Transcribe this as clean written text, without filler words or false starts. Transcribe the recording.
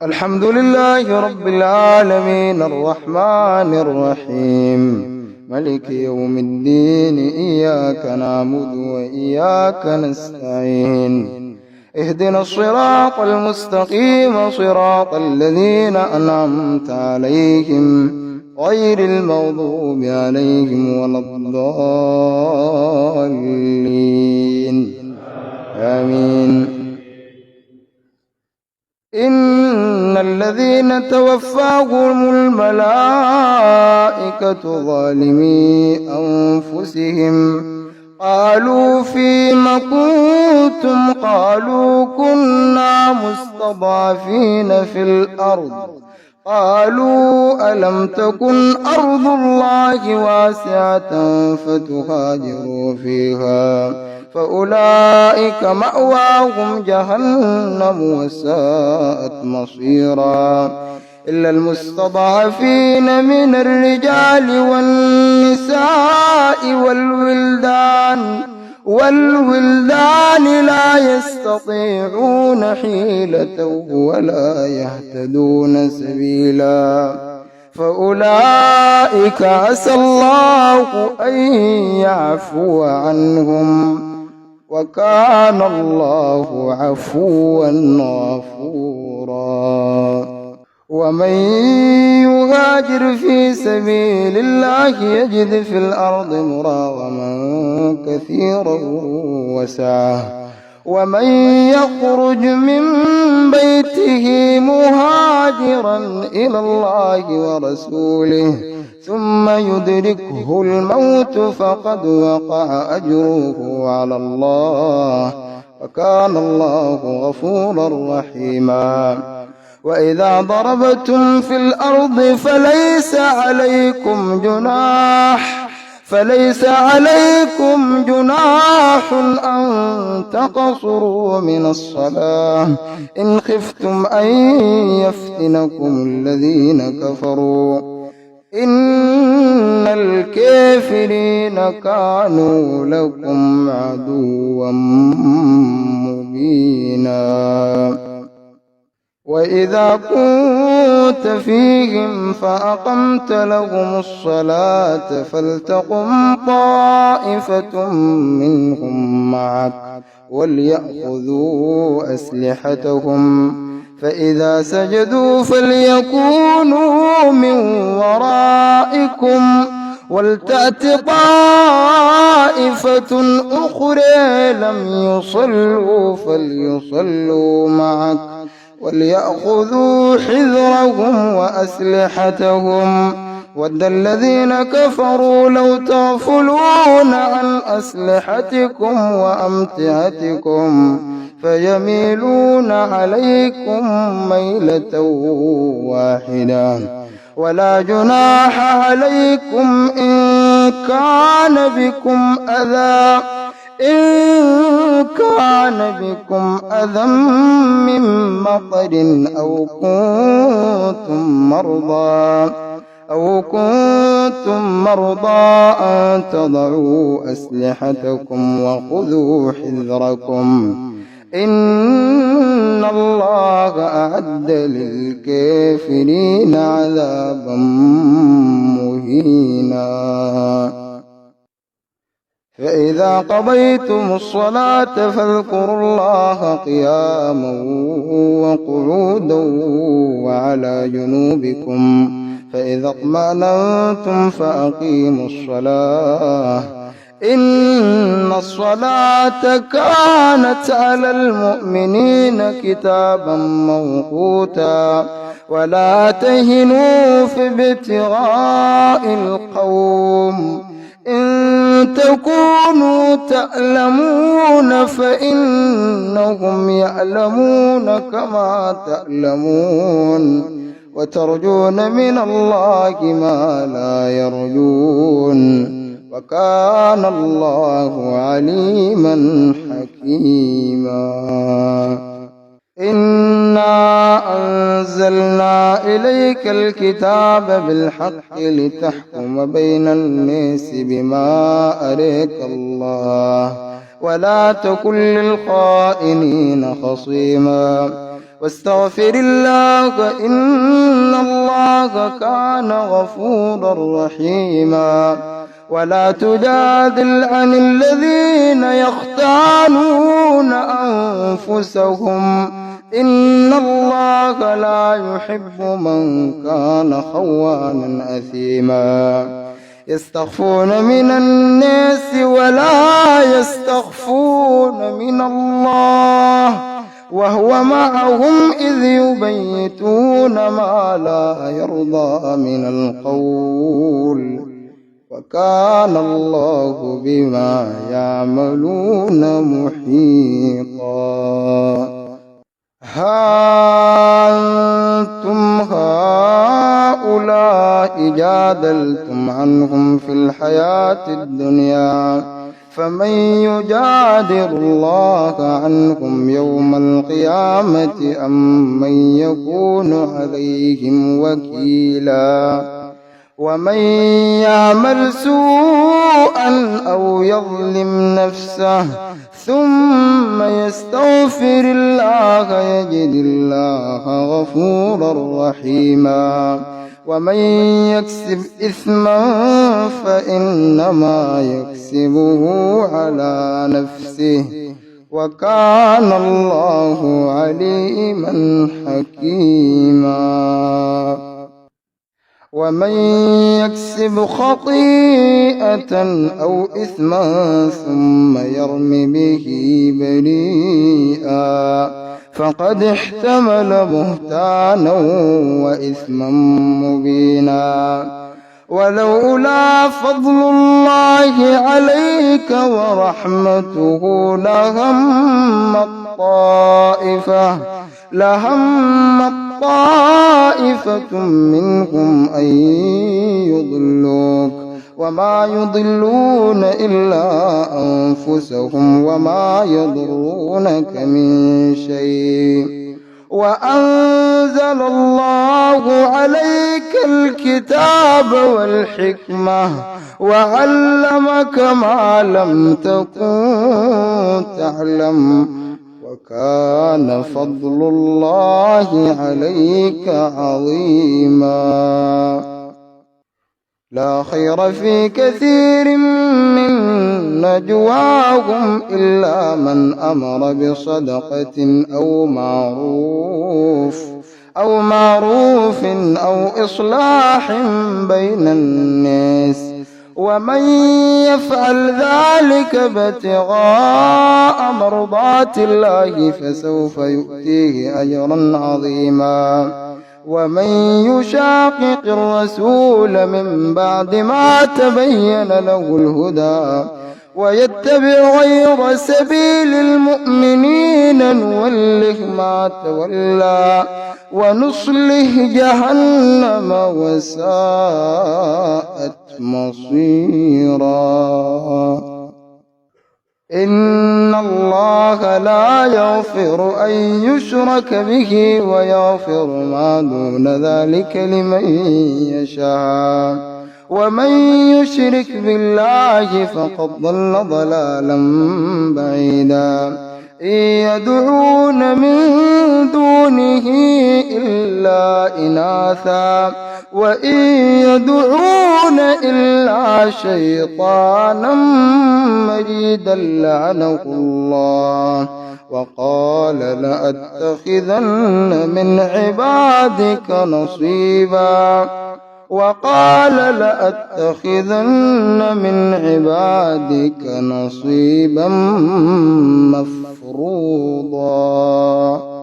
الحمد لله رب العالمين الرحمن الرحيم ملك يوم الدين إياك نعبد وإياك نستعين اهدنا الصراط المستقيم صراط الذين أنعمت عليهم غير المغضوب عليهم ولا الضالين آمين. إن الذين توفاهم الملائكة ظالمي أنفسهم قالوا فيم كنتم قالوا كنا مستضعفين في الأرض قالوا ألم تكن أرض الله واسعة فتهاجروا فيها فأولئك مأواهم جهنم وساءت مصيرا إلا المستضعفين من الرجال والنساء والولدان لا يستطيعون حيلة ولا يهتدون سبيلا فأولئك عسى الله أن يعفو عنهم وكان الله عفوا غفورا. ومن يهاجر في سبيل الله يجد في الأرض مراغما كثيرا وسعة ومن يخرج من بيته مهاجرا إلى الله ورسوله ثم يدركه الموت فقد وقع أجره على الله وكان الله غفورا رحيما. وإذا ضربتم في الأرض فليس عليكم جناح أن تقصروا من الصلاة إن خفتم أن يفتنكم الذين كفروا إن الكافرين كانوا لكم عدوا مبينا. وإذا كنت فيهم فأقمت لهم الصلاة فلتقم طائفة منهم معك وليأخذوا أسلحتهم فإذا سجدوا فليكونوا من ورائكم ولتأت طائفة أخرى لم يصلوا فليصلوا معك وليأخذوا حذرهم وأسلحتهم ود الذين كفروا لو تغفلون عن أسلحتكم وأمتعتكم فيميلون عليكم ميلة واحدة ولا جناح عليكم إن كان بكم أذى من مطر أو كنتم مرضى أن تضعوا أسلحتكم وخذوا حذركم إن الله أعد للكافرين عذابا مهينا. فإذا قضيتم الصلاة فاذكروا الله قياما وقعودا وعلى جنوبكم فإذا اطمأننتم فأقيموا الصلاة إن الصلاة كانت على المؤمنين كتابا موقوتا ولا تهنوا في ابتغاء القوم إن تكونوا تألمون فإنهم يعلمون كما تألمون وترجون من الله ما لا يرجون وكان الله عليما حكيما. إنا أنزلنا إليك الكتاب بالحق لتحكم بين الناس بما أريك الله ولا تكن للخائنين خصيما واستغفر الله إن الله كان غفورا رحيما ولا تجادل عن الذين يختانون أنفسهم إن الله لا يحب من كان خوانا أثيما يستخفون من الناس ولا يستخفون من الله وهو معهم إذ يبيتون ما لا يرضى من القول وكان الله بما يعملون محيطا ها أنتم هؤلاء جادلتم عنهم في الحياة الدنيا فمن يجادل الله عنهم يوم القيامة أم من يكون عليهم وكيلا ومن يعمل سوءا أو يظلم نفسه ثم يستغفر الله يجد الله غفورا رحيما ومن يكسب إثما فإنما يكسبه على نفسه وكان الله عليما حكيما ومن يكسب خطيئة أو إثما ثم يرم به بريئا فقد احتمل بهتانا وإثما مبينا ولولا فضل الله عليك ورحمته لهم طائفة منهم أن يضلوك وما يضلون إلا أنفسهم وما يضرونك من شيء وأنزل الله عليك الكتاب والحكمة وعلمك ما لم تكن تعلم وكان فضل الله عليك عظيما لا خير في كثير من نجواهم إلا من أمر بصدقة أو معروف أو إصلاح بين الناس ومن يفعل ذلك ابتغاء مرضات الله فسوف يؤتيه أجرا عظيما ومن يشاقق الرسول من بعد ما تبين له الهدى ويتبع غير سبيل المؤمنين نوله ما تولى ونصله جهنم وساءت مصيرا إن الله لا يغفر أن يشرك به ويغفر ما دون ذلك لمن يشاء ومن يشرك بالله فقد ضل ضلالا بعيدا إن يدعون من دونه إلا إناثا وإن يدعون إلا شيطانا مريدا لعنه الله وقال لأتخذن من عبادك نصيبا مفروضا